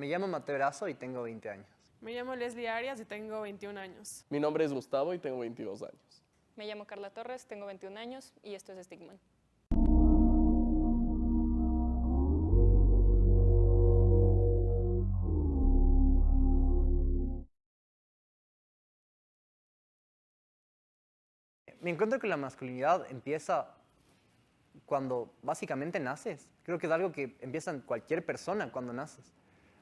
Me llamo Mateo Erazo y tengo 20 años. Me llamo Leslie Arias y tengo 21 años. Mi nombre es Gustavo y tengo 22 años. Me llamo Carla Torres, tengo 21 años y esto es Stigman. Mi encuentro con la masculinidad empieza cuando básicamente naces. Creo que es algo que empieza en cualquier persona cuando naces.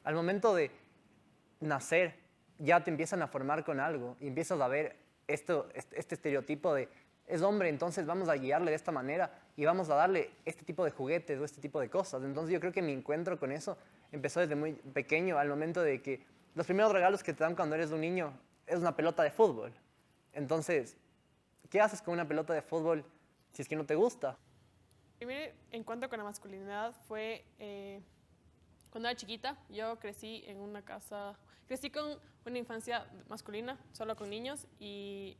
Al momento de nacer, ya te empiezan a formar con algo y empiezas a ver este estereotipo de es hombre, entonces vamos a guiarle de esta manera y vamos a darle este tipo de juguetes o este tipo de cosas. Entonces yo creo que mi encuentro con eso empezó desde muy pequeño, al momento de que los primeros regalos que te dan cuando eres un niño es una pelota de fútbol. Entonces, ¿qué haces con una pelota de fútbol si es que no te gusta? Mi primer encuentro con la masculinidad fue cuando era chiquita. Yo crecí en una casa, crecí con una infancia masculina, solo con niños, y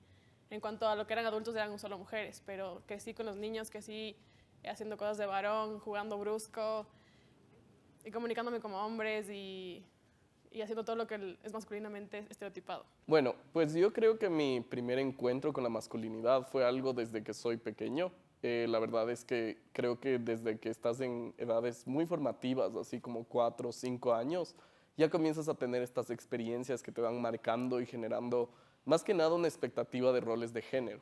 en cuanto a lo que eran adultos eran solo mujeres, pero crecí con los niños, crecí haciendo cosas de varón, jugando brusco y comunicándome como hombres y haciendo todo lo que es masculinamente estereotipado. Bueno, pues yo creo que mi primer encuentro con la masculinidad fue algo desde que soy pequeño. La verdad es que creo que desde que estás en edades muy formativas, así como 4 o 5 años, ya comienzas a tener estas experiencias que te van marcando y generando más que nada una expectativa de roles de género.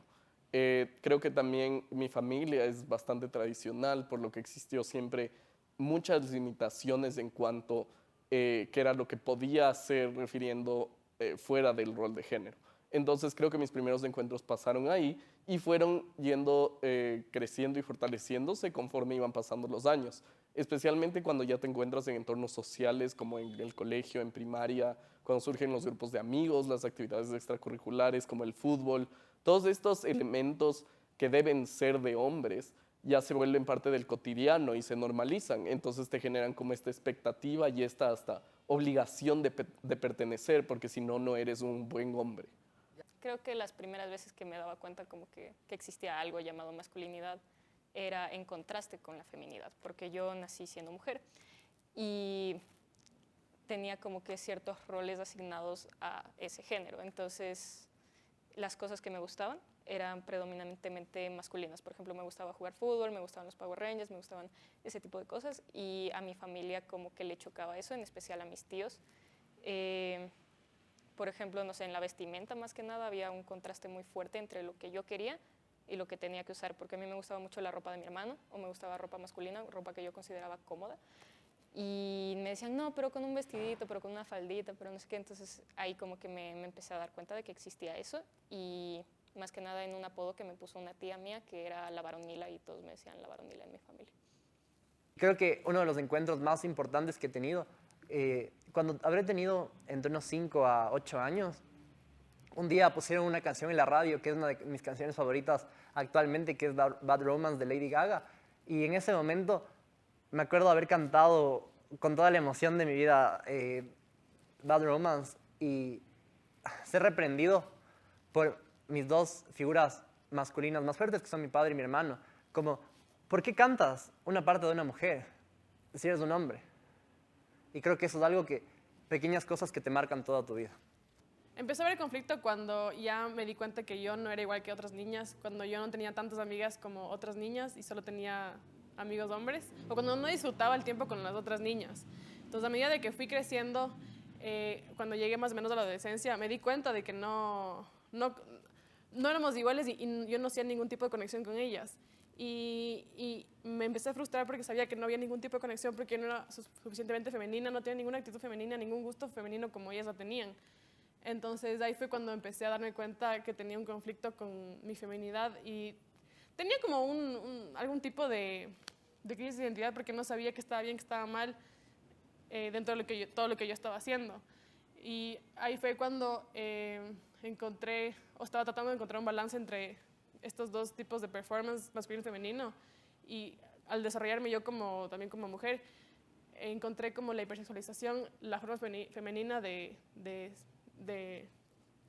Creo que también mi familia es bastante tradicional, por lo que existió siempre muchas limitaciones en cuanto qué era lo que podía hacer refiriendo fuera del rol de género. Entonces creo que mis primeros encuentros pasaron ahí y fueron yendo creciendo y fortaleciéndose conforme iban pasando los años, especialmente cuando ya te encuentras en entornos sociales como en el colegio, en primaria, cuando surgen los grupos de amigos, las actividades extracurriculares como el fútbol, todos estos elementos que deben ser de hombres ya se vuelven parte del cotidiano y se normalizan, entonces te generan como esta expectativa y esta hasta obligación de pertenecer, porque si no, no eres un buen hombre. Creo que las primeras veces que me daba cuenta como que existía algo llamado masculinidad era en contraste con la feminidad, porque yo nací siendo mujer y tenía como que ciertos roles asignados a ese género. Entonces, las cosas que me gustaban eran predominantemente masculinas. Por ejemplo, me gustaba jugar fútbol, me gustaban los Power Rangers, me gustaban ese tipo de cosas, y a mi familia como que le chocaba eso, en especial a mis tíos. Por ejemplo, no sé, en la vestimenta más que nada había un contraste muy fuerte entre lo que yo quería y lo que tenía que usar, porque a mí me gustaba mucho la ropa de mi hermano, o me gustaba ropa masculina, ropa que yo consideraba cómoda, y me decían, no, pero con un vestidito, pero con una faldita, pero no sé qué. Entonces ahí como que me empecé a dar cuenta de que existía eso, y más que nada en un apodo que me puso una tía mía, que era la varonila, y todos me decían la varonila en mi familia. Creo que uno de los encuentros más importantes que he tenido, cuando habré tenido entre unos 5 a 8 años, un día pusieron una canción en la radio, que es una de mis canciones favoritas actualmente, que es Bad Romance de Lady Gaga. Y en ese momento me acuerdo haber cantado con toda la emoción de mi vida Bad Romance y ser reprendido por mis dos figuras masculinas más fuertes, que son mi padre y mi hermano. Como, ¿por qué cantas una parte de una mujer si eres un hombre? Y creo que eso es algo que, pequeñas cosas que te marcan toda tu vida. Empezó a haber conflicto cuando ya me di cuenta que yo no era igual que otras niñas, cuando yo no tenía tantas amigas como otras niñas y solo tenía amigos hombres, o cuando no disfrutaba el tiempo con las otras niñas. Entonces, a medida de que fui creciendo, cuando llegué más o menos a la adolescencia, me di cuenta de que no éramos iguales y yo no hacía ningún tipo de conexión con ellas. Y me empecé a frustrar porque sabía que no había ningún tipo de conexión, porque yo no era suficientemente femenina, no tenía ninguna actitud femenina, ningún gusto femenino como ellas la tenían. Entonces ahí fue cuando empecé a darme cuenta que tenía un conflicto con mi feminidad y tenía como algún tipo de crisis de identidad, porque no sabía qué estaba bien, qué estaba mal dentro de todo lo que yo estaba haciendo. Y ahí fue cuando encontré, o estaba tratando de encontrar un balance entre estos dos tipos de performance, masculino y femenino, y al desarrollarme yo también como mujer, encontré como la hipersexualización, la forma femenina de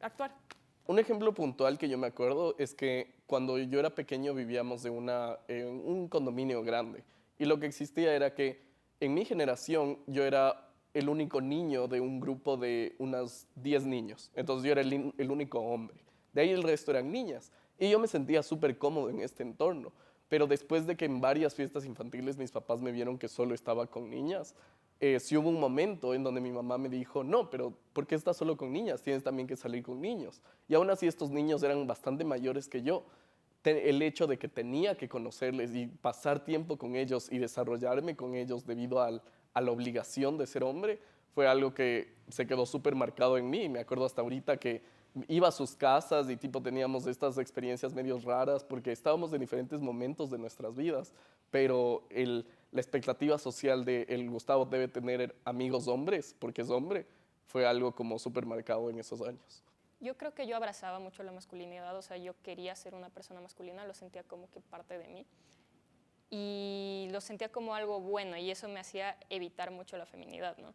actuar. Un ejemplo puntual que yo me acuerdo es que cuando yo era pequeño vivíamos en un condominio grande, y lo que existía era que en mi generación yo era el único niño de un grupo de unos 10 niños. Entonces yo era el único hombre. De ahí el resto eran niñas. Y yo me sentía súper cómodo en este entorno. Pero después de que en varias fiestas infantiles mis papás me vieron que solo estaba con niñas, sí hubo un momento en donde mi mamá me dijo, no, pero ¿por qué estás solo con niñas? Tienes también que salir con niños. Y aún así estos niños eran bastante mayores que yo. El hecho de que tenía que conocerles y pasar tiempo con ellos y desarrollarme con ellos debido a la obligación de ser hombre fue algo que se quedó súper marcado en mí. Me acuerdo hasta ahorita que iba a sus casas y tipo teníamos estas experiencias medio raras porque estábamos en diferentes momentos de nuestras vidas, pero la expectativa social de el Gustavo debe tener amigos hombres porque es hombre fue algo como súper marcado en esos años. Yo creo que yo abrazaba mucho la masculinidad, o sea, yo quería ser una persona masculina, lo sentía como que parte de mí y lo sentía como algo bueno y eso me hacía evitar mucho la feminidad, ¿no?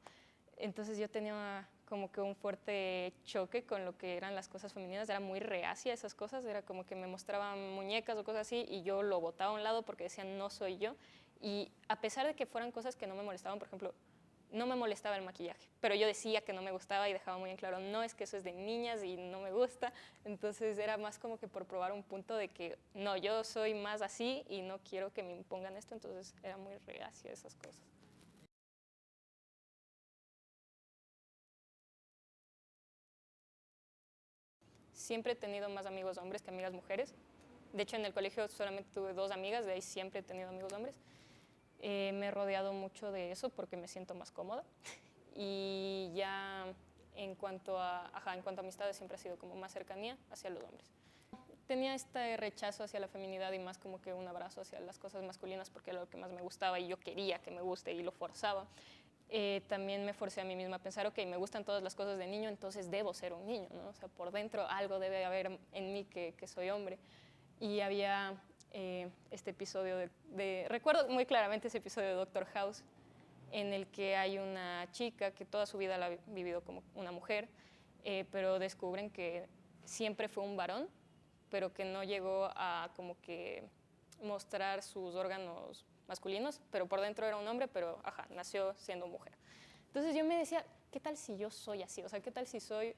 Entonces yo tenía como que un fuerte choque con lo que eran las cosas femeninas, era muy reacia a esas cosas, era como que me mostraban muñecas o cosas así y yo lo botaba a un lado porque decían no soy yo y a pesar de que fueran cosas que no me molestaban, por ejemplo, no me molestaba el maquillaje, pero yo decía que no me gustaba y dejaba muy en claro, no, es que eso es de niñas y no me gusta, entonces era más como que por probar un punto de que no, yo soy más así y no quiero que me impongan esto, entonces era muy reacia a esas cosas. Siempre he tenido más amigos hombres que amigas mujeres. De hecho, en el colegio solamente tuve 2 amigas, de ahí siempre he tenido amigos hombres. Me he rodeado mucho de eso porque me siento más cómoda. Y ya en cuanto a amistades siempre ha sido como más cercanía hacia los hombres. Tenía este rechazo hacia la feminidad y más como que un abrazo hacia las cosas masculinas porque era lo que más me gustaba y yo quería que me guste y lo forzaba. También me forcé a mí misma a pensar, ok, me gustan todas las cosas de niño, entonces debo ser un niño, ¿no? O sea, por dentro algo debe haber en mí que soy hombre. Y había este episodio recuerdo muy claramente ese episodio de Doctor House, en el que hay una chica que toda su vida la ha vivido como una mujer, pero descubren que siempre fue un varón, pero que no llegó a como que mostrar sus órganos masculinos, pero por dentro era un hombre, pero nació siendo mujer. Entonces yo me decía, ¿qué tal si yo soy así? O sea, ¿qué tal si soy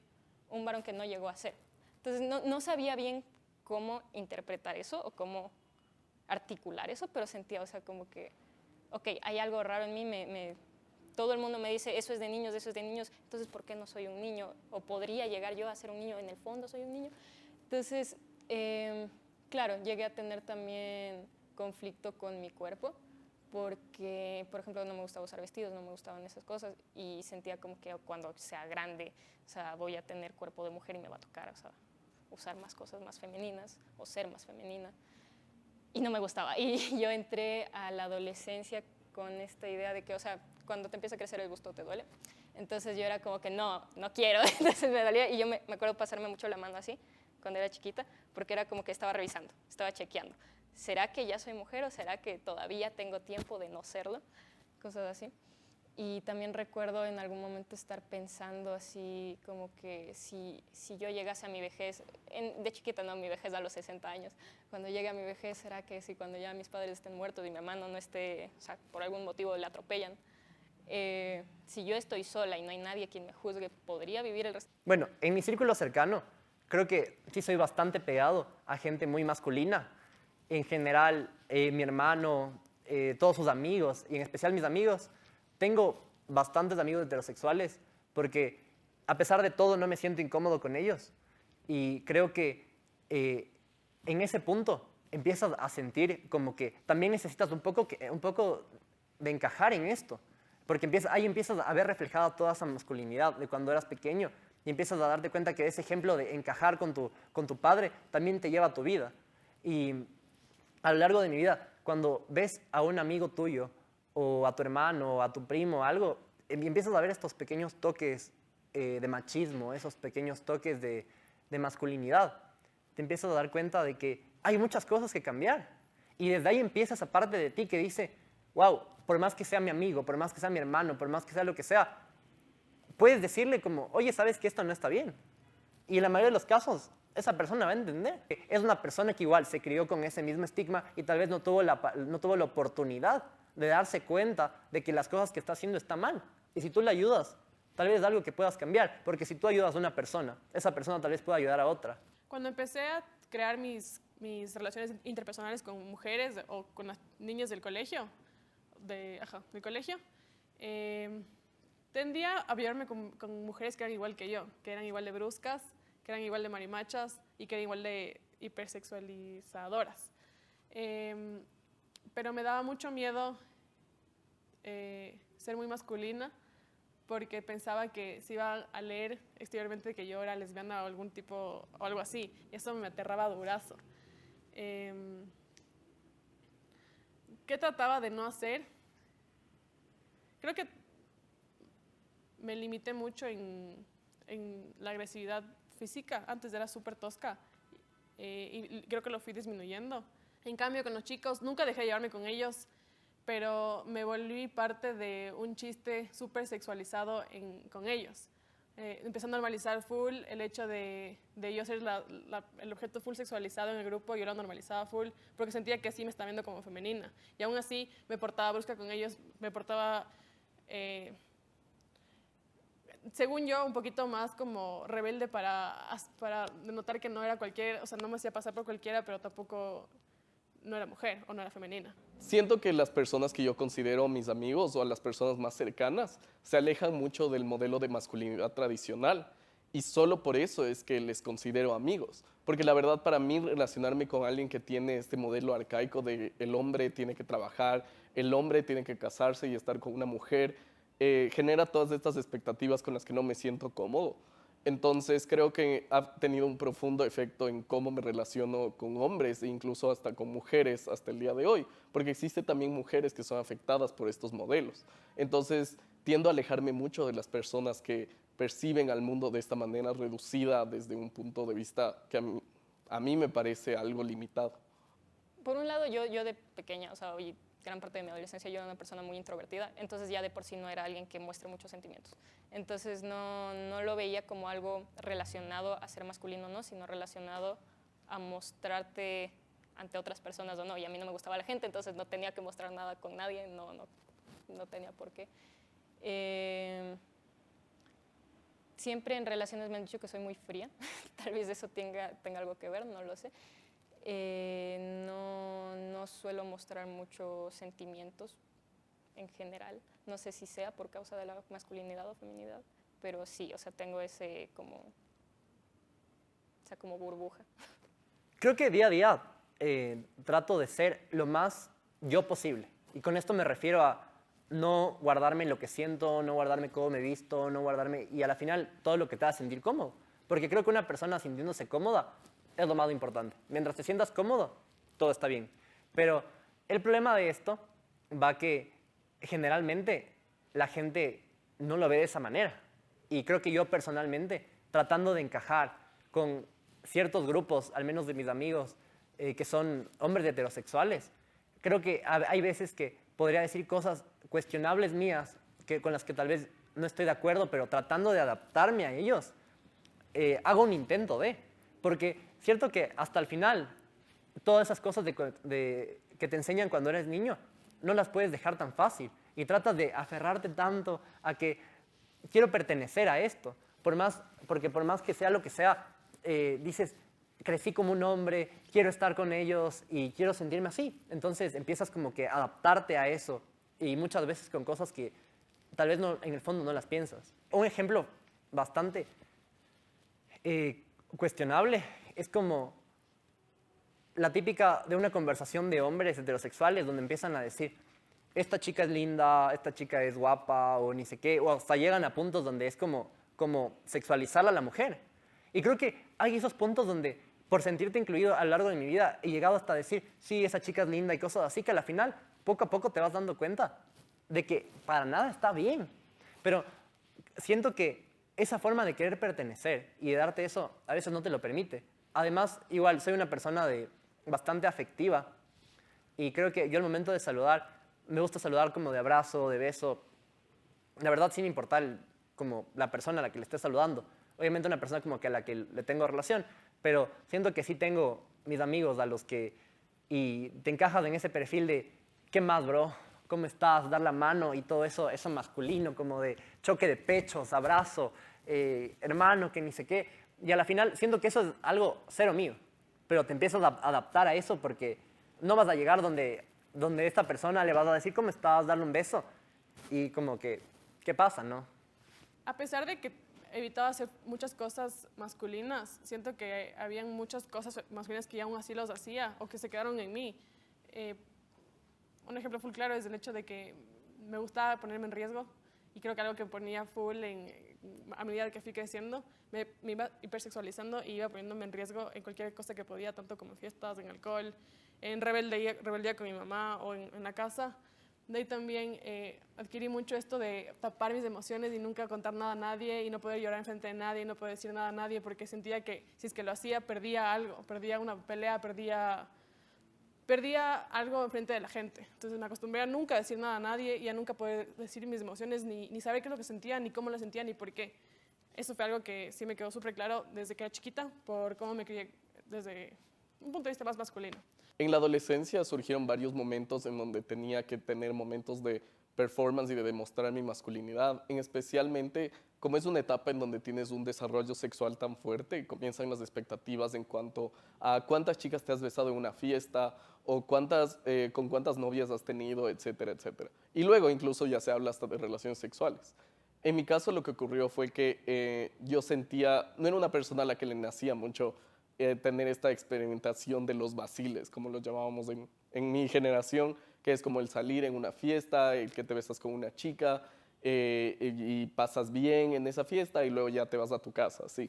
un varón que no llegó a ser? Entonces no sabía bien cómo interpretar eso o cómo articular eso, pero sentía, o sea, como que, ok, hay algo raro en mí, todo el mundo me dice, eso es de niños, entonces ¿por qué no soy un niño? ¿O podría llegar yo a ser un niño? En el fondo soy un niño. Entonces, claro, llegué a tener también conflicto con mi cuerpo, porque, por ejemplo, no me gustaba usar vestidos, no me gustaban esas cosas, y sentía como que cuando sea grande, o sea, voy a tener cuerpo de mujer y me va a tocar, o sea, usar más cosas más femeninas o ser más femenina. Y no me gustaba. Y yo entré a la adolescencia con esta idea de que, o sea, cuando te empieza a crecer el busto te duele. Entonces yo era como que no quiero. Entonces me dolía y yo me acuerdo pasarme mucho la mano así cuando era chiquita, porque era como que estaba revisando, estaba chequeando. ¿Será que ya soy mujer o será que todavía tengo tiempo de no serlo? Cosas así. Y también recuerdo en algún momento estar pensando así como que si yo llegase a mi vejez, de chiquita no, mi vejez a los 60 años, cuando llegue a mi vejez, ¿será que si cuando ya mis padres estén muertos y mi hermano no esté, o sea, por algún motivo le atropellan, si yo estoy sola y no hay nadie quien me juzgue, ¿podría vivir el resto? Bueno, en mi círculo cercano, creo que sí soy bastante pegado a gente muy masculina. En general, mi hermano, todos sus amigos, y en especial mis amigos, tengo bastantes amigos heterosexuales porque a pesar de todo no me siento incómodo con ellos y creo que en ese punto empiezas a sentir como que también necesitas un poco de encajar en esto porque ahí empiezas a ver reflejada toda esa masculinidad de cuando eras pequeño y empiezas a darte cuenta que ese ejemplo de encajar con tu padre también te lleva a tu vida. Y a lo largo de mi vida, cuando ves a un amigo tuyo o a tu hermano, o a tu primo, algo, y empiezas a ver estos pequeños toques de machismo, esos pequeños toques de masculinidad. Te empiezas a dar cuenta de que hay muchas cosas que cambiar. Y desde ahí empieza esa parte de ti que dice, wow, por más que sea mi amigo, por más que sea mi hermano, por más que sea lo que sea, puedes decirle como, oye, ¿sabes que esto no está bien? Y en la mayoría de los casos, esa persona va a entender. Es una persona que igual se crió con ese mismo estigma y tal vez no tuvo la oportunidad de darse cuenta de que las cosas que está haciendo está mal. Y si tú le ayudas, tal vez es algo que puedas cambiar, porque si tú ayudas a una persona, esa persona tal vez pueda ayudar a otra. Cuando empecé a crear mis relaciones interpersonales con mujeres o con las niñas del colegio, del colegio, tendía a llevarme con mujeres que eran igual que yo, que eran igual de bruscas, que eran igual de marimachas y que eran igual de hipersexualizadoras. Pero me daba mucho miedo ser muy masculina porque pensaba que se iba a leer exteriormente que yo era lesbiana o algún tipo o algo así. Y eso me aterraba durazo. ¿Qué trataba de no hacer? Creo que me limité mucho en la agresividad física. Antes era súper tosca y creo que lo fui disminuyendo. En cambio, con los chicos, nunca dejé de llevarme con ellos, pero me volví parte de un chiste súper sexualizado con ellos. Empecé a normalizar full el hecho de yo ser el objeto full sexualizado en el grupo, yo lo normalizaba full, porque sentía que así me estaba viendo como femenina. Y aún así me portaba brusca con ellos, me portaba, según yo, un poquito más como rebelde para notar que no era cualquier, o sea, no me hacía pasar por cualquiera, pero tampoco no era mujer o no era femenina. Siento que las personas que yo considero mis amigos o a las personas más cercanas se alejan mucho del modelo de masculinidad tradicional y solo por eso es que les considero amigos. Porque la verdad para mí relacionarme con alguien que tiene este modelo arcaico de el hombre tiene que trabajar, el hombre tiene que casarse y estar con una mujer, genera todas estas expectativas con las que no me siento cómodo. Entonces creo que ha tenido un profundo efecto en cómo me relaciono con hombres e incluso hasta con mujeres hasta el día de hoy, porque existen también mujeres que son afectadas por estos modelos. Entonces tiendo a alejarme mucho de las personas que perciben al mundo de esta manera reducida desde un punto de vista que a mí me parece algo limitado. Por un lado, yo de pequeña, o sea, hoy gran parte de mi adolescencia yo era una persona muy introvertida, entonces ya de por sí no era alguien que muestre muchos sentimientos. Entonces no lo veía como algo relacionado a ser masculino o no, sino relacionado a mostrarte ante otras personas o no. Y a mí no me gustaba la gente, entonces no tenía que mostrar nada con nadie, no tenía por qué. Siempre en relaciones me han dicho que soy muy fría, tal vez eso tenga algo que ver, no lo sé. No suelo mostrar muchos sentimientos en general. No sé si sea por causa de la masculinidad o feminidad, pero sí, o sea, tengo esa como burbuja. Creo que día a día trato de ser lo más yo posible. Y con esto me refiero a no guardarme lo que siento, no guardarme cómo me visto, no guardarme... Y a la final, todo lo que te haga sentir cómodo. Porque creo que una persona sintiéndose cómoda es lo más importante. Mientras te sientas cómodo, todo está bien. Pero el problema de esto va que generalmente la gente no lo ve de esa manera. Y creo que yo personalmente, tratando de encajar con ciertos grupos, al menos de mis amigos, que son hombres heterosexuales, creo que hay veces que podría decir cosas cuestionables mías, con las que tal vez no estoy de acuerdo, pero tratando de adaptarme a ellos, hago un intento de... Porque cierto que hasta el final, todas esas cosas que te enseñan cuando eres niño, no las puedes dejar tan fácil. Y tratas de aferrarte tanto a que quiero pertenecer a esto. Porque por más que sea lo que sea, dices, crecí como un hombre, quiero estar con ellos y quiero sentirme así. Entonces empiezas como que a adaptarte a eso. Y muchas veces con cosas que tal vez en el fondo no las piensas. Un ejemplo bastante... cuestionable es como la típica de una conversación de hombres heterosexuales donde empiezan a decir esta chica es linda, esta chica es guapa o ni sé qué, o hasta llegan a puntos donde es como sexualizar a la mujer. Y creo que hay esos puntos donde por sentirte incluido a lo largo de mi vida he llegado hasta decir sí, esa chica es linda y cosas así, que al final poco a poco te vas dando cuenta de que para nada está bien. Pero siento que esa forma de querer pertenecer y de darte eso a veces no te lo permite. Además, igual, soy una persona bastante afectiva y creo que yo al momento de saludar, me gusta saludar como de abrazo, de beso. La verdad, sin importar como la persona a la que le esté saludando. Obviamente una persona como que a la que le tengo relación, pero siento que sí tengo mis amigos a los que... Y te encajas en ese perfil de, ¿qué más, bro? ¿cómo estás? Dar la mano y todo eso, eso masculino, como de choque de pechos, abrazo, hermano, que ni sé qué. Y a la final siento que eso es algo cero mío, pero te empiezas a adaptar a eso porque no vas a llegar donde esta persona le vas a decir, ¿cómo estás? Darle un beso. Y como que, ¿qué pasa, no? A pesar de que evitaba hacer muchas cosas masculinas, siento que habían muchas cosas masculinas que aún así los hacía o que se quedaron en mí. Un ejemplo full claro es el hecho de que me gustaba ponerme en riesgo y creo que algo que ponía full a medida que fui creciendo, me iba hipersexualizando y iba poniéndome en riesgo en cualquier cosa que podía, tanto como en fiestas, en alcohol, en rebeldía con mi mamá o en la casa. De ahí también adquirí mucho esto de tapar mis emociones y nunca contar nada a nadie y no poder llorar enfrente de nadie y no poder decir nada a nadie porque sentía que si es que lo hacía perdía algo, perdía una pelea, perdía algo enfrente de la gente. Entonces me acostumbré a nunca decir nada a nadie y a nunca poder decir mis emociones ni saber qué es lo que sentía, ni cómo lo sentía, ni por qué. Eso fue algo que sí me quedó súper claro desde que era chiquita por cómo me crié desde un punto de vista más masculino. En la adolescencia surgieron varios momentos en donde tenía que tener momentos de performance y de demostrar mi masculinidad, en especialmente como es una etapa en donde tienes un desarrollo sexual tan fuerte, comienzan las expectativas en cuanto a cuántas chicas te has besado en una fiesta o con cuántas novias has tenido, etcétera, etcétera. Y luego incluso ya se habla hasta de relaciones sexuales. En mi caso lo que ocurrió fue que yo sentía, no era una persona a la que le nacía mucho tener esta experimentación de los vaciles, como lo llamábamos en mi generación, que es como el salir en una fiesta, el que te besas con una chica y pasas bien en esa fiesta y luego ya te vas a tu casa, sí.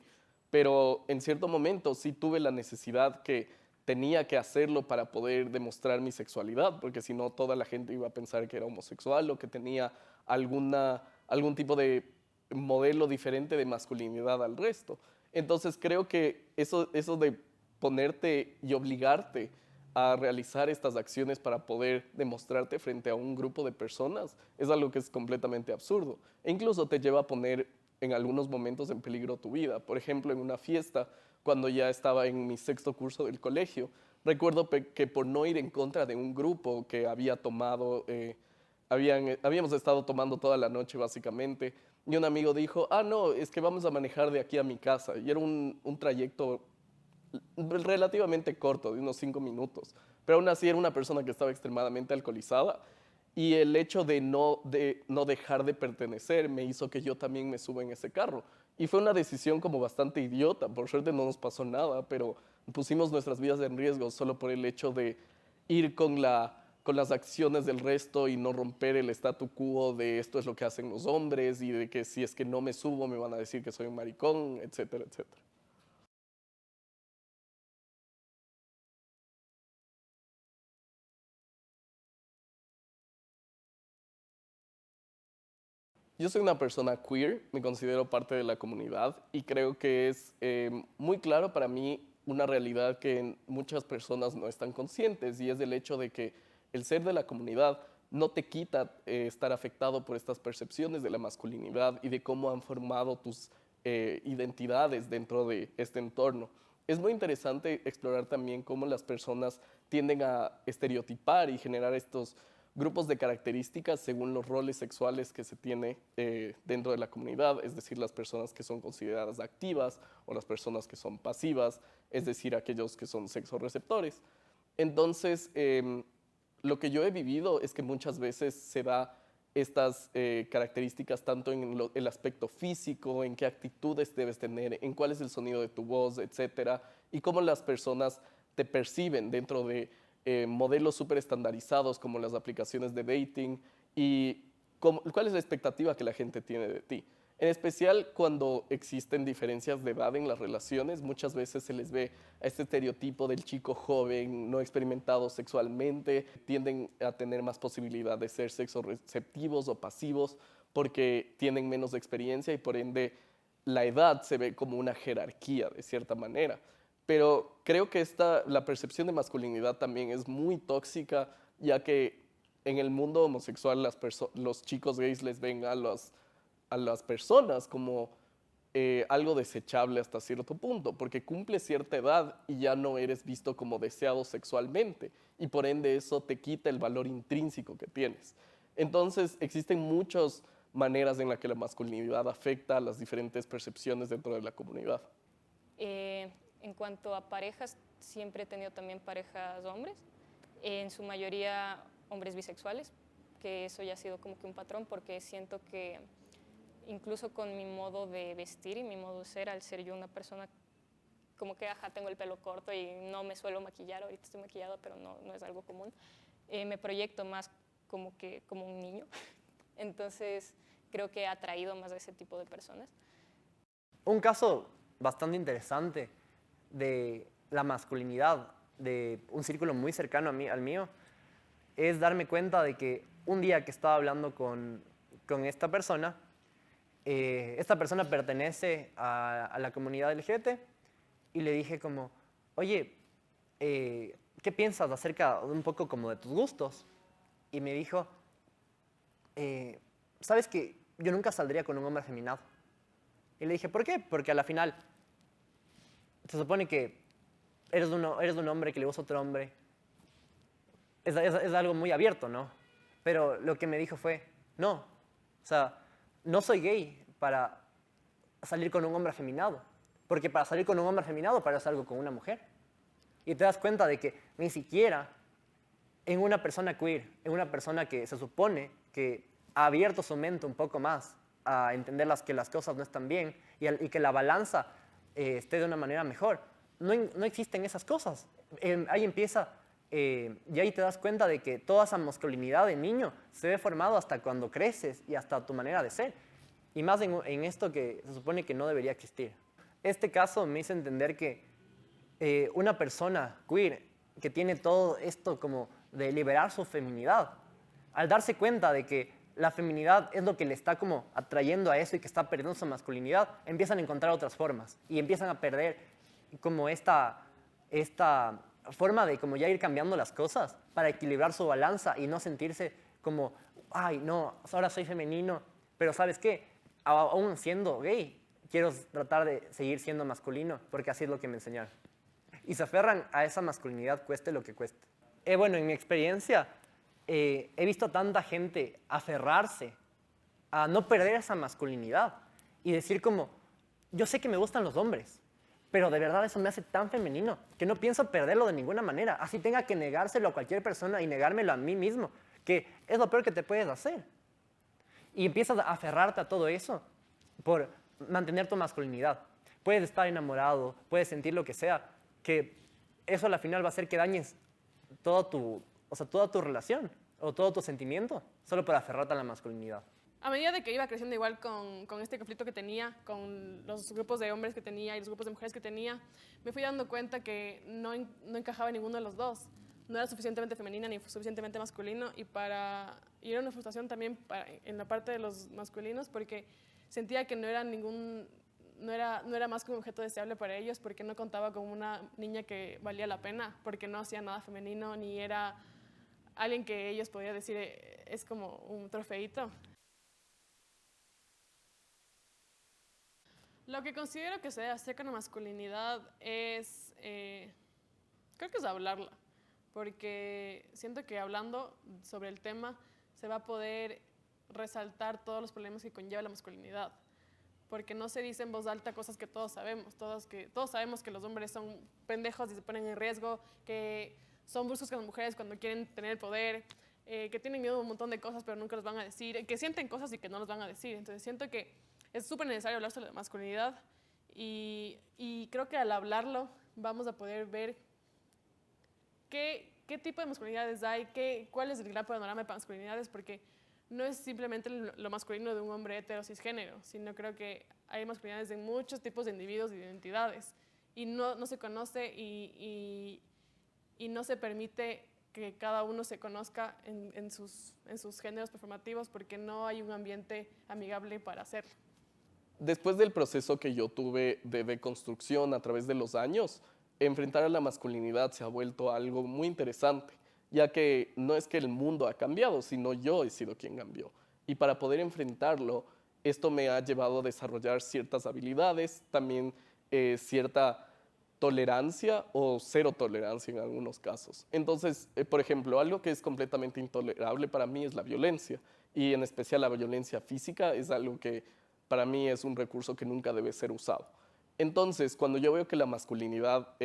Pero en cierto momento sí tuve la necesidad que tenía que hacerlo para poder demostrar mi sexualidad, porque si no toda la gente iba a pensar que era homosexual o que tenía algún tipo de modelo diferente de masculinidad al resto. Entonces creo que eso de ponerte y obligarte a realizar estas acciones para poder demostrarte frente a un grupo de personas es algo que es completamente absurdo. E incluso te lleva a poner en algunos momentos en peligro tu vida. Por ejemplo, en una fiesta, cuando ya estaba en mi sexto curso del colegio, recuerdo que por no ir en contra de un grupo que había tomado, habíamos estado tomando toda la noche básicamente, y un amigo dijo, no, es que vamos a manejar de aquí a mi casa. Y era un trayecto relativamente corto, de unos 5 minutos. Pero aún así era una persona que estaba extremadamente alcoholizada y el hecho de no dejar de pertenecer me hizo que yo también me suba en ese carro. Y fue una decisión como bastante idiota. Por suerte no nos pasó nada, pero pusimos nuestras vidas en riesgo solo por el hecho de ir con las acciones del resto y no romper el statu quo de esto es lo que hacen los hombres y de que si es que no me subo me van a decir que soy un maricón, etcétera, etcétera. Yo soy una persona queer, me considero parte de la comunidad y creo que es muy claro para mí una realidad que muchas personas no están conscientes y es el hecho de que el ser de la comunidad no te quita estar afectado por estas percepciones de la masculinidad y de cómo han formado tus identidades dentro de este entorno. Es muy interesante explorar también cómo las personas tienden a estereotipar y generar estos grupos de características según los roles sexuales que se tiene dentro de la comunidad, es decir, las personas que son consideradas activas o las personas que son pasivas, es decir, aquellos que son sexoreceptores. Entonces, lo que yo he vivido es que muchas veces se da estas características tanto en el aspecto físico, en qué actitudes debes tener, en cuál es el sonido de tu voz, etcétera, y cómo las personas te perciben dentro de modelos súper estandarizados como las aplicaciones de dating y cuál es la expectativa que la gente tiene de ti. En especial cuando existen diferencias de edad en las relaciones, muchas veces se les ve a este estereotipo del chico joven, no experimentado sexualmente, tienden a tener más posibilidad de ser sexoreceptivos o pasivos porque tienen menos experiencia y por ende la edad se ve como una jerarquía de cierta manera. Pero creo que la percepción de masculinidad también es muy tóxica, ya que en el mundo homosexual los chicos gays les ven a las personas como algo desechable hasta cierto punto, porque cumple cierta edad y ya no eres visto como deseado sexualmente, y por ende eso te quita el valor intrínseco que tienes. Entonces, existen muchas maneras en las que la masculinidad afecta a las diferentes percepciones dentro de la comunidad. En cuanto a parejas, siempre he tenido también parejas hombres, en su mayoría hombres bisexuales, que eso ya ha sido como que un patrón, porque siento que incluso con mi modo de vestir y mi modo de ser, al ser yo una persona como que, ajá, tengo el pelo corto y no me suelo maquillar, ahorita estoy maquillada, pero no es algo común, me proyecto más como un niño. Entonces, creo que he atraído más a ese tipo de personas. Un caso bastante interesante de la masculinidad de un círculo muy cercano al mío es darme cuenta de que un día que estaba hablando con esta persona pertenece a la comunidad LGBT y le dije como, oye, ¿qué piensas acerca un poco como de tus gustos? Y me dijo, ¿sabes que yo nunca saldría con un hombre afeminado? Y le dije, ¿por qué? Porque a la final se supone que eres un hombre que le gusta a otro hombre. Es algo muy abierto, ¿no? Pero lo que me dijo fue, no, o sea, no soy gay para salir con un hombre afeminado. Porque para salir con un hombre afeminado, para hacer algo con una mujer. Y te das cuenta de que ni siquiera en una persona queer, en una persona que se supone que ha abierto su mente un poco más a entender que las cosas no están bien y que la balanza esté de una manera mejor, no existen esas cosas. Ahí empieza, y ahí te das cuenta de que toda esa masculinidad de niño se ve formado hasta cuando creces y hasta tu manera de ser. Y más en esto que se supone que no debería existir. Este caso me hizo entender que una persona queer que tiene todo esto como de liberar su feminidad, al darse cuenta de que la feminidad es lo que le está como atrayendo a eso y que está perdiendo su masculinidad, empiezan a encontrar otras formas y empiezan a perder como esta forma de como ya ir cambiando las cosas para equilibrar su balanza y no sentirse como, ay, no, ahora soy femenino, pero ¿sabes qué? Aún siendo gay, quiero tratar de seguir siendo masculino porque así es lo que me enseñaron. Y se aferran a esa masculinidad cueste lo que cueste. Bueno, en mi experiencia, he visto a tanta gente aferrarse a no perder esa masculinidad y decir como, yo sé que me gustan los hombres, pero de verdad eso me hace tan femenino que no pienso perderlo de ninguna manera, así tenga que negárselo a cualquier persona y negármelo a mí mismo, que es lo peor que te puedes hacer. Y empiezas a aferrarte a todo eso por mantener tu masculinidad. Puedes estar enamorado, puedes sentir lo que sea, que eso a la final va a hacer que dañes toda tu relación o todo tu sentimiento solo por aferrarte a la masculinidad. A medida de que iba creciendo igual con este conflicto que tenía, con los grupos de hombres que tenía y los grupos de mujeres que tenía, me fui dando cuenta que no encajaba en ninguno de los dos. No era suficientemente femenina ni suficientemente masculino y era una frustración también en la parte de los masculinos porque sentía que no era más que un objeto deseable para ellos porque no contaba como una niña que valía la pena, porque no hacía nada femenino ni era alguien que ellos podían decir es como un trofeito. Lo que considero que se debe hacer con la masculinidad es, creo que es hablarla, porque siento que hablando sobre el tema se va a poder resaltar todos los problemas que conlleva la masculinidad, porque no se dice en voz alta cosas que todos sabemos, todos sabemos que los hombres son pendejos y se ponen en riesgo, que son bruscos con las mujeres cuando quieren tener el poder, que tienen miedo a un montón de cosas pero nunca los van a decir, que sienten cosas y que no los van a decir. Entonces siento que es súper necesario hablar sobre la masculinidad y creo que al hablarlo vamos a poder ver qué tipo de masculinidades hay, cuál es el gran panorama de masculinidades, porque no es simplemente lo masculino de un hombre hetero cisgénero, sino creo que hay masculinidades de muchos tipos de individuos y de identidades y no se conoce y no se permite que cada uno se conozca en sus géneros performativos porque no hay un ambiente amigable para hacerlo. Después del proceso que yo tuve de deconstrucción a través de los años, enfrentar a la masculinidad se ha vuelto algo muy interesante, ya que no es que el mundo ha cambiado, sino yo he sido quien cambió. Y para poder enfrentarlo, esto me ha llevado a desarrollar ciertas habilidades, también cierta tolerancia o cero tolerancia en algunos casos. Entonces, por ejemplo, algo que es completamente intolerable para mí es la violencia, y en especial la violencia física es algo que para mí es un recurso que nunca debe ser usado. Entonces, cuando yo veo que la masculinidad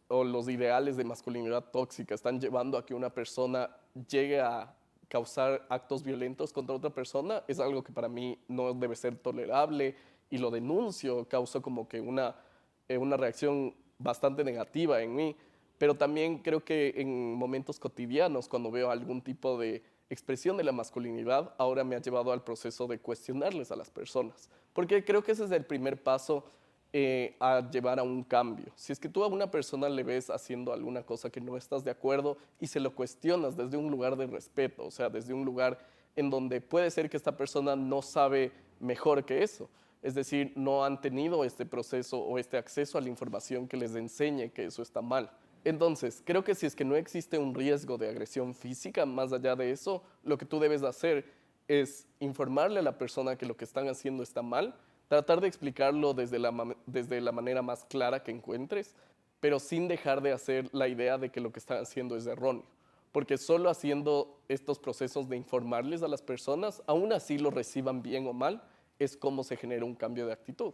o los ideales de masculinidad tóxica están llevando a que una persona llegue a causar actos violentos contra otra persona, es algo que para mí no debe ser tolerable y lo denuncio, causa como que una reacción bastante negativa en mí, pero también creo que en momentos cotidianos, cuando veo algún tipo de expresión de la masculinidad, ahora me ha llevado al proceso de cuestionarles a las personas, porque creo que ese es el primer paso a llevar a un cambio. Si es que tú a una persona le ves haciendo alguna cosa que no estás de acuerdo y se lo cuestionas desde un lugar de respeto, o sea, desde un lugar en donde puede ser que esta persona no sabe mejor que eso, es decir, no han tenido este proceso o este acceso a la información que les enseñe que eso está mal. Entonces, creo que si es que no existe un riesgo de agresión física, más allá de eso, lo que tú debes hacer es informarle a la persona que lo que están haciendo está mal, tratar de explicarlo desde la manera más clara que encuentres, pero sin dejar de hacer la idea de que lo que están haciendo es erróneo. Porque solo haciendo estos procesos de informarles a las personas, aún así lo reciban bien o mal, es cómo se genera un cambio de actitud.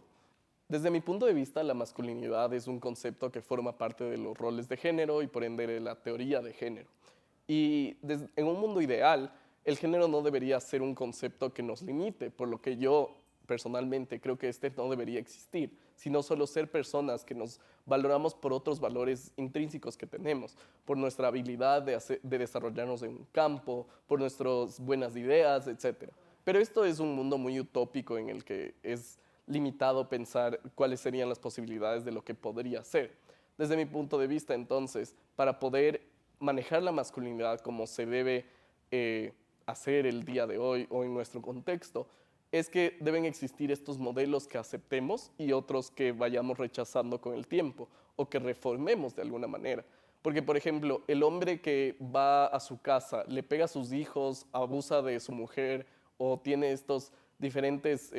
Desde mi punto de vista, la masculinidad es un concepto que forma parte de los roles de género y por ende de la teoría de género. Y en un mundo ideal, el género no debería ser un concepto que nos limite, por lo que yo personalmente creo que este no debería existir, sino solo ser personas que nos valoramos por otros valores intrínsecos que tenemos, por nuestra habilidad de desarrollarnos en un campo, por nuestras buenas ideas, etc. Pero esto es un mundo muy utópico en el que es limitado pensar cuáles serían las posibilidades de lo que podría ser. Desde mi punto de vista, entonces, para poder manejar la masculinidad como se debe hacer el día de hoy o en nuestro contexto, es que deben existir estos modelos que aceptemos y otros que vayamos rechazando con el tiempo o que reformemos de alguna manera. Porque, por ejemplo, el hombre que va a su casa, le pega a sus hijos, abusa de su mujer o tiene estos diferentes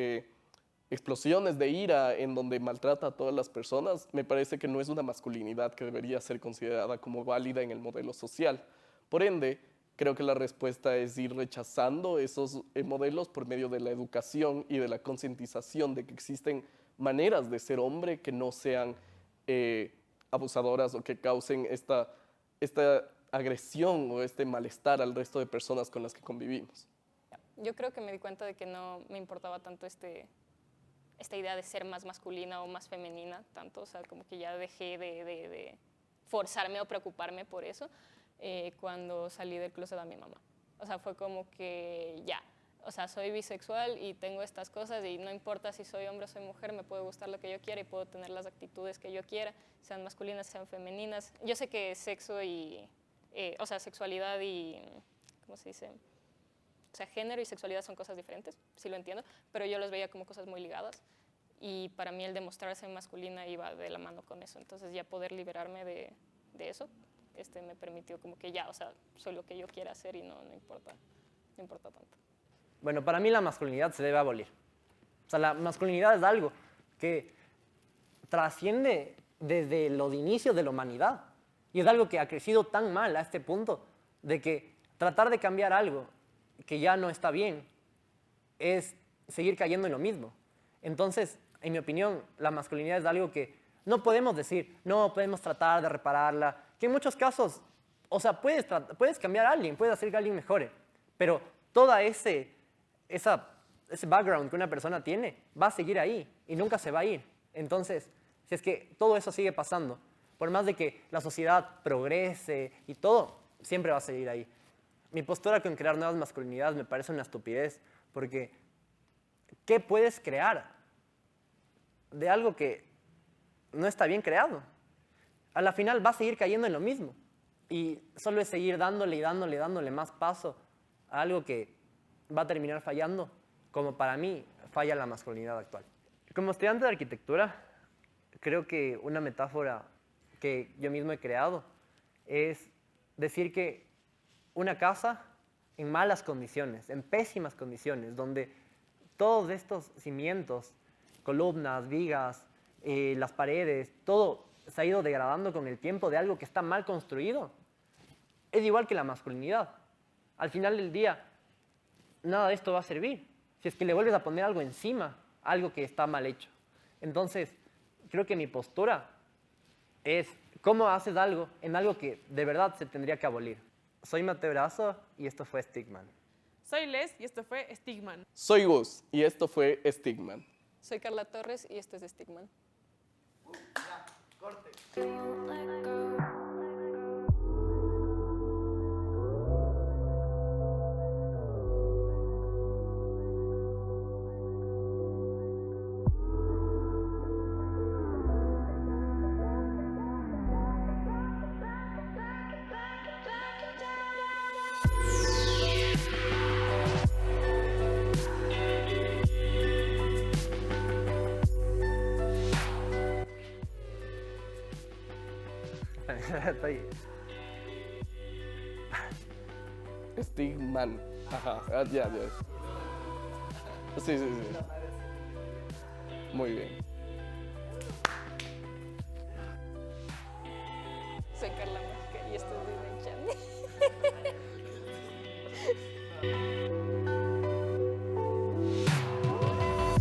explosiones de ira en donde maltrata a todas las personas, me parece que no es una masculinidad que debería ser considerada como válida en el modelo social. Por ende, creo que la respuesta es ir rechazando esos modelos por medio de la educación y de la concientización de que existen maneras de ser hombre que no sean abusadoras o que causen esta agresión o este malestar al resto de personas con las que convivimos. Yo creo que me di cuenta de que no me importaba tanto esta idea de ser más masculina o más femenina, tanto, o sea, como que ya dejé de forzarme o preocuparme por eso cuando salí del closet a mi mamá. O sea, fue como que ya, o sea, soy bisexual y tengo estas cosas y no importa si soy hombre o soy mujer, me puede gustar lo que yo quiera y puedo tener las actitudes que yo quiera, sean masculinas, sean femeninas. Yo sé que sexo y, o sea, sexualidad y, ¿cómo se dice? O sea, género y sexualidad son cosas diferentes, sí lo entiendo, pero yo los veía como cosas muy ligadas y para mí el demostrarse masculina iba de la mano con eso. Entonces ya poder liberarme de eso me permitió como que ya, o sea, soy lo que yo quiera hacer y no importa tanto. Bueno, para mí la masculinidad se debe abolir. O sea, la masculinidad es algo que trasciende desde los inicios de la humanidad y es algo que ha crecido tan mal a este punto de que tratar de cambiar algo que ya no está bien es seguir cayendo en lo mismo. Entonces, en mi opinión, la masculinidad es algo que no podemos decir, no podemos tratar de repararla, que en muchos casos, o sea, puedes cambiar a alguien, puedes hacer que alguien mejore, pero toda ese background que una persona tiene va a seguir ahí y nunca se va a ir. Entonces, si es que todo eso sigue pasando, por más de que la sociedad progrese y todo, siempre va a seguir ahí. Mi postura con crear nuevas masculinidades me parece una estupidez, porque ¿qué puedes crear de algo que no está bien creado? A la final va a seguir cayendo en lo mismo y solo es seguir dándole más paso a algo que va a terminar fallando, como para mí falla la masculinidad actual. Como estudiante de arquitectura, creo que una metáfora que yo mismo he creado es decir que una casa en malas condiciones, en pésimas condiciones, donde todos estos cimientos, columnas, vigas, las paredes, todo se ha ido degradando con el tiempo de algo que está mal construido. Es igual que la masculinidad. Al final del día, nada de esto va a servir si es que le vuelves a poner algo encima, algo que está mal hecho. Entonces, creo que mi postura es cómo haces algo en algo que de verdad se tendría que abolir. Soy Mateo Erazo y esto fue Stigman. Soy Les y esto fue Stigman. Soy Gus y esto fue Stigman. Soy Carla Torres y esto es Stigman. Estoy- Stigman. Ajá, ya. Sí. Muy bien.